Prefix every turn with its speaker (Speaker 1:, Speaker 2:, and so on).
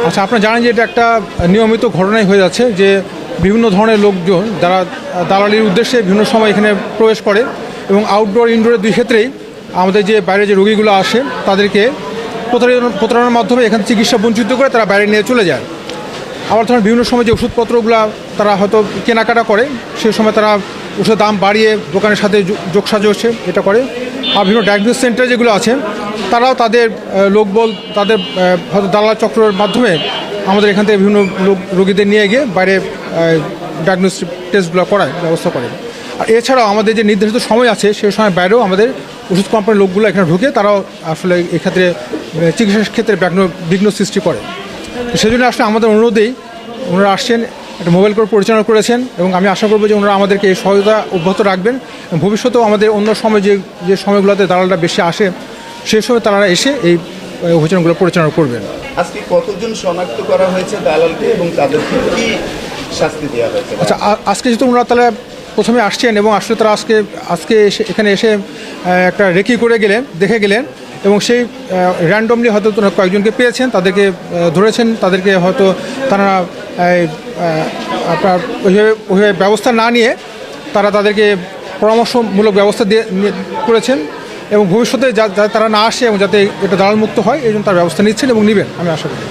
Speaker 1: আচ্ছা, আপনারা জানেন যে এটা একটা নিয়মিত ঘটনাই হয়ে যাচ্ছে যে বিভিন্ন ধরনের লোকজন যারা দালালির উদ্দেশ্যে বিভিন্ন সময় এখানে প্রবেশ করে এবং আউটডোর ইনডোরের দুই ক্ষেত্রেই আমাদের যে বাইরে যে রোগীগুলো আসে তাদেরকে প্রতারণার মাধ্যমে এখানে চিকিৎসা বঞ্চিত করে তারা বাইরে নিয়ে চলে যায়। আবার ধরেন বিভিন্ন সময় যে ওষুধপত্রগুলো তারা হয়তো কেনাকাটা করে সেই সময় তারা ওষুধের দাম বাড়িয়ে দোকানের সাথে যোগসাজশে এটা করে। আর বিভিন্ন ডায়াগনোসিস সেন্টার যেগুলো আছে তারাও তাদের লোকবল তাদের হয়তো দালাল চক্রের মাধ্যমে আমাদের এখান থেকে বিভিন্ন রোগীদের নিয়ে গিয়ে বাইরে ডায়াগনোস্টিক টেস্টগুলো করার ব্যবস্থা করে। আর এছাড়াও আমাদের যে নির্ধারিত সময় আছে সেই সময় বাইরেও আমাদের ওষুধ কোম্পানির লোকগুলো এখানে ঢুকে তারাও আসলে এক্ষেত্রে চিকিৎসার ক্ষেত্রে বিঘ্ন সৃষ্টি করে। সেজন্য আসলে আমাদের অনুরোধেই ওনারা আসছেন, একটা মোবাইল কোর্ট পরিচালনা করেছেন এবং আমি আশা করবো যে ওনারা আমাদেরকে এই সহায়তা অব্যাহত রাখবেন। ভবিষ্যতেও আমাদের অন্য সময় যে সময়গুলোতে দালালটা বেশি আসে সেই সময় তারা এসে এই অভিযানগুলো পরিচালনা করবেন।
Speaker 2: আজকে কতজন শনাক্ত করা হয়েছে দালালকে এবং তাদেরকে কি শাস্তি দেওয়া হয়েছে?
Speaker 1: আচ্ছা, আজকে যেহেতু ওনারা তাহলে প্রথমে আসছেন এবং আসলে তারা আজকে এখানে এসে একটা রেকি করে গেলেন, দেখে গেলেন এবং সেই র্যান্ডমলি হয়তো কয়েকজনকে পেয়েছেন, তাদেরকে ধরেছেন, তাদেরকে হয়তো তারা আপনার ওইভাবে ব্যবস্থা না নিয়ে তারা তাদেরকে পরামর্শমূলক ব্যবস্থা করেছেন এবং ভবিষ্যতে যাতে তারা না আসে এবং যাতে এটা দালাল মুক্ত হয় এই জন্য তার ব্যবস্থা নিচ্ছেন এবং নেবেন আমি আশা করি।